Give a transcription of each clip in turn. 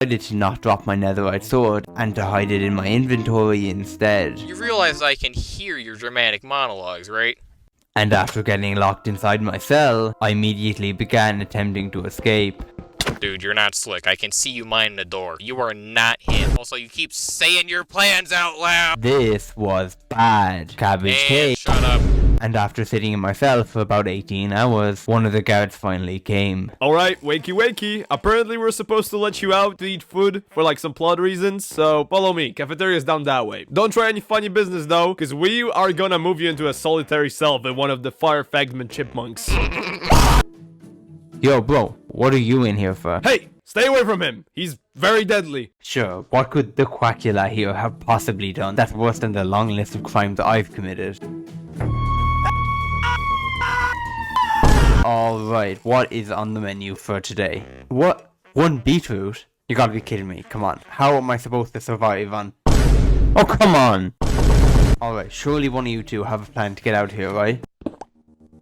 decided to not drop my netherite sword and to hide it in my inventory instead. You realize I can hear your dramatic monologues, right? And after getting locked inside my cell, I immediately began attempting to escape. Dude, you're not slick. I can see you minding the door. You are not him. Also, you keep saying your plans out loud. This was bad. Cabbage cake. Shut up. And after sitting in my cell for about 18 hours, one of the guards finally came. Alright, wakey wakey. Apparently we're supposed to let you out to eat food for like some plot reasons, so follow me. Cafeteria's down that way. Don't try any funny business though, because we are gonna move you into a solitary cell with one of the fire fragment chipmunks. Yo, bro, what are you in here for? Hey, stay away from him. He's very deadly. Sure, what could the Quackula here have possibly done that's worse than the long list of crimes I've committed? Alright, what is on the menu for today? What? One beetroot? You gotta be kidding me, come on. How am I supposed to survive on... Oh, come on! Alright, surely one of you two have a plan to get out here, right?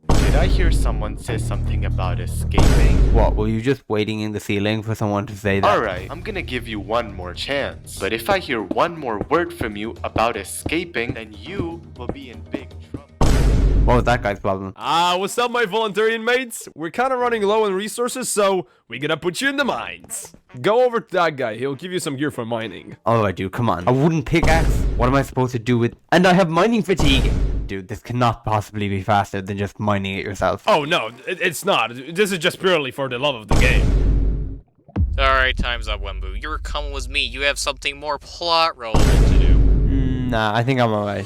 Did I hear someone say something about escaping? What, were you just waiting in the ceiling for someone to say that? Alright, I'm gonna give you one more chance. But if I hear one more word from you about escaping, then you will be in big trouble. What was that guy's problem? What's up my voluntarian mates? We're kinda running low on resources, so we're gonna put you in the mines. Go over to that guy, he'll give you some gear for mining. Alright dude, come on. A wooden pickaxe? What am I supposed to do with... And I have mining fatigue! Dude, this cannot possibly be faster than just mining it yourself. Oh no, it's not. This is just purely for the love of the game. Alright, time's up, Wembu. You're coming with me. You have something more plot relevant to do. Nah, I think I'm alright.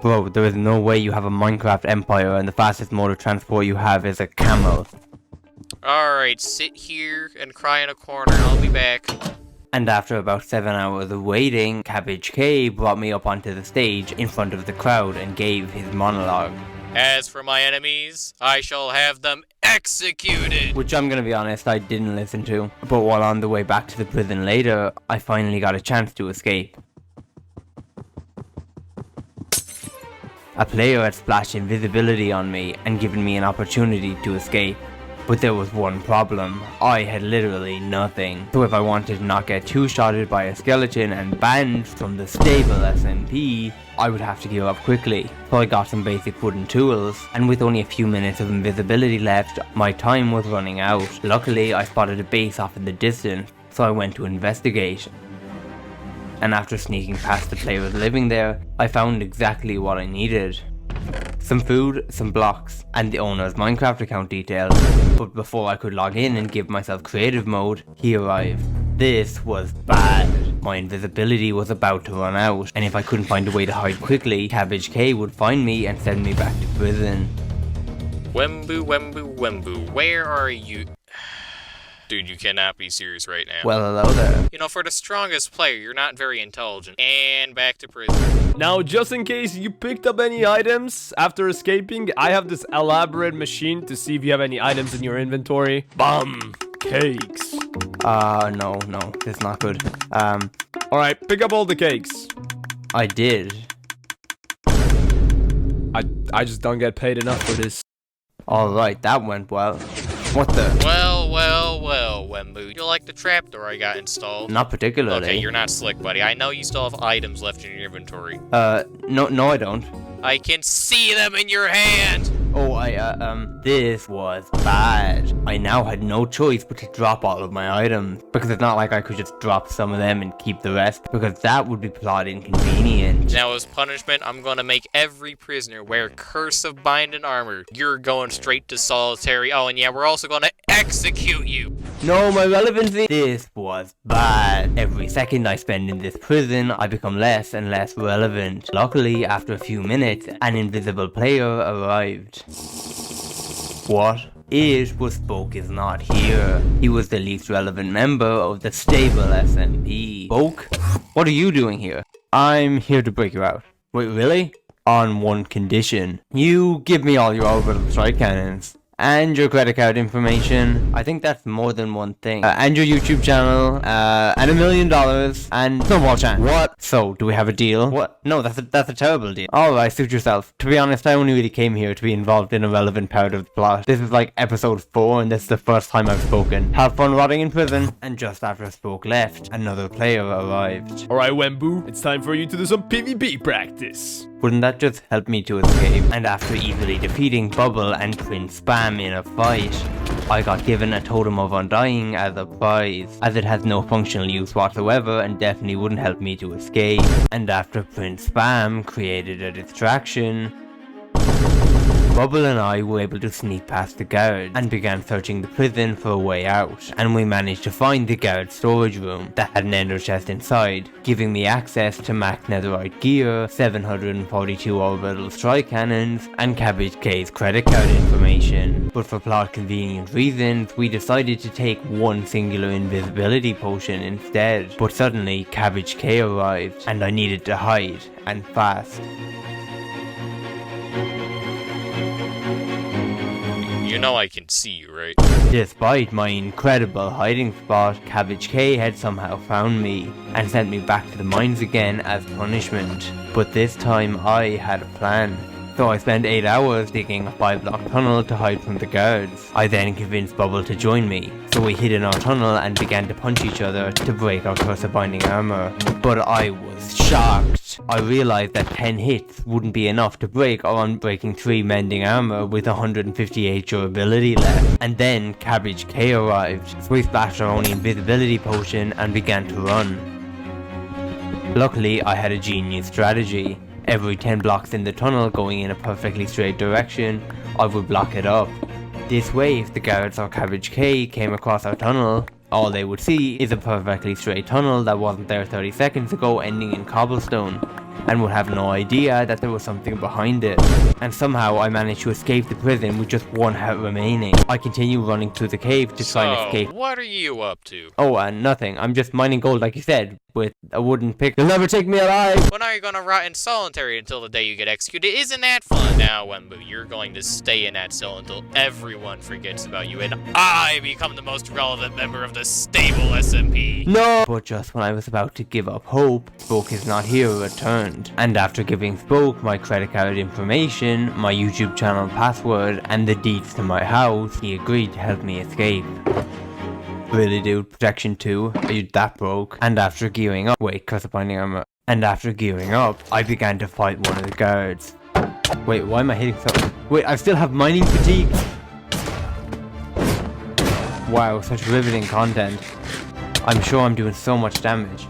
Bro, there is no way you have a Minecraft empire and the fastest mode of transport you have is a camel. Alright, sit here and cry in a corner. I'll be back. And after about 7 hours of waiting, Cabbage K brought me up onto the stage in front of the crowd and gave his monologue. As for my enemies, I shall have them executed! Which I'm gonna be honest, I didn't listen to. But while on the way back to the prison later, I finally got a chance to escape. A player had splashed invisibility on me and given me an opportunity to escape. But there was one problem. I had literally nothing. So if I wanted to not get two-shotted by a skeleton and banned from the stable SMP, I would have to give up quickly. So I got some basic wooden tools, and with only a few minutes of invisibility left, my time was running out. Luckily, I spotted a base off in the distance, so I went to investigate. And after sneaking past the players living there, I found exactly what I needed. Some food, some blocks, and the owner's Minecraft account details. But before I could log in and give myself creative mode, he arrived. This was bad. My invisibility was about to run out, and if I couldn't find a way to hide quickly, Cabbage K would find me and send me back to prison. Wembu, Wembu, Wembu, where are you? Dude, you cannot be serious right now. Well, hello there. You know, for the strongest player, you're not very intelligent. And back to prison. Now, just in case you picked up any items after escaping, I have this elaborate machine to see if you have any items in your inventory. Bum! Cakes. No, this is not good. Alright, pick up all the cakes. I did. I just don't get paid enough for this. Alright, that went well. What the? Well, Wembu. You like the trapdoor I got installed? Not particularly. Okay, you're not slick, buddy. I know you still have items left in your inventory. No I don't. I can see them in your hand! Oh, this was bad. I now had no choice but to drop all of my items, because it's not like I could just drop some of them and keep the rest, because that would be plot inconvenient. Now, as punishment, I'm gonna make every prisoner wear Curse of Binding Armor. You're going straight to solitary. Oh, and yeah, we're also gonna execute you! No, my relevancy. This was bad. Every second I spend in this prison, I become less and less relevant. Luckily, after a few minutes, an invisible player arrived. What? It was Spoke is not here. He was the least relevant member of the stable SMP. Spoke? What are you doing here? I'm here to break you out. Wait, really? On one condition. You give me all your orbital strike cannons. and your credit card information. I think that's more than one thing. And your YouTube channel, and $1 million, and snowball chance. What? So, do we have a deal? What? No, that's a terrible deal. Alright, suit yourself. To be honest, I only really came here to be involved in a relevant part of the plot. This is like episode 4, and this is the first time I've spoken. Have fun rotting in prison. And just after Spoke left, another player arrived. Alright, Wembu, it's time for you to do some PvP practice. Wouldn't that just help me to escape? And after easily defeating Bubble and Prince Spam in a fight, I got given a Totem of Undying as a prize, as it has no functional use whatsoever and definitely wouldn't help me to escape. And after Prince Spam created a distraction, Bubble and I were able to sneak past the guards and began searching the prison for a way out, and we managed to find the guard storage room that had an ender chest inside, giving me access to max netherite gear, 742 orbital strike cannons, and Cabbage K's credit card information. But for plot convenient reasons, we decided to take one singular invisibility potion instead. But suddenly, Cabbage K arrived, and I needed to hide, and fast. You know I can see you, right? Despite my incredible hiding spot, Cabbage K had somehow found me and sent me back to the mines again as punishment. But this time I had a plan. So I spent 8 hours digging a 5-block tunnel to hide from the guards. I then convinced Bubble to join me, so we hid in our tunnel and began to punch each other to break our curse of binding armor. But I was shocked. I realized that 10 hits wouldn't be enough to break our unbreaking 3 mending armor with 158 durability left. And then Cabbage K arrived, so we splashed our only invisibility potion and began to run. Luckily, I had a genius strategy. Every 10 blocks in the tunnel going in a perfectly straight direction, I would block it up. This way, if the guards or Cabbage K came across our tunnel, all they would see is a perfectly straight tunnel that wasn't there 30 seconds ago ending in cobblestone, and would have no idea that there was something behind it. And somehow I managed to escape the prison with just 1 heart remaining. I continue running through the cave to try and escape. What are you up to? Oh, nothing. I'm just mining gold like you said, with a wooden pick. You'll never take me alive! Well, now you're gonna rot in solitary until the day you get executed. Isn't that fun? Now, Wembu, you're going to stay in that cell until everyone forgets about you and I become the most relevant member of the stable SMP. No! But just when I was about to give up hope, Spoke is not here returned. And after giving Spoke my credit card information, my YouTube channel password, and the deeds to my house, he agreed to help me escape. Really, dude? Protection 2? Are you that broke? And after gearing up, wait, curse of binding armor. And after gearing up, I began to fight one of the guards. Wait, why am I hitting so? Wait, I still have mining fatigue? Wow, such riveting content. I'm sure I'm doing so much damage.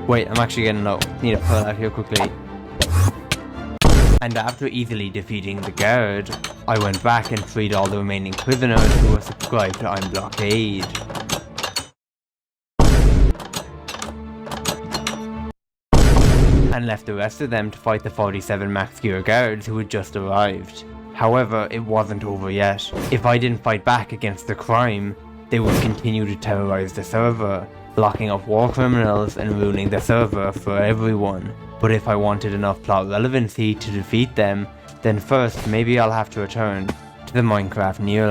Wait, I'm actually getting low. Need to pull out here quickly. And after easily defeating the guard, I went back and freed all the remaining prisoners who were subscribed to I'm Blockade. And left the rest of them to fight the 47 max gear guards who had just arrived. However, it wasn't over yet. If I didn't fight back against the crime, they would continue to terrorize the server, locking up war criminals and ruining the server for everyone. But if I wanted enough plot relevancy to defeat them, then first maybe I'll have to return to the Minecraft Near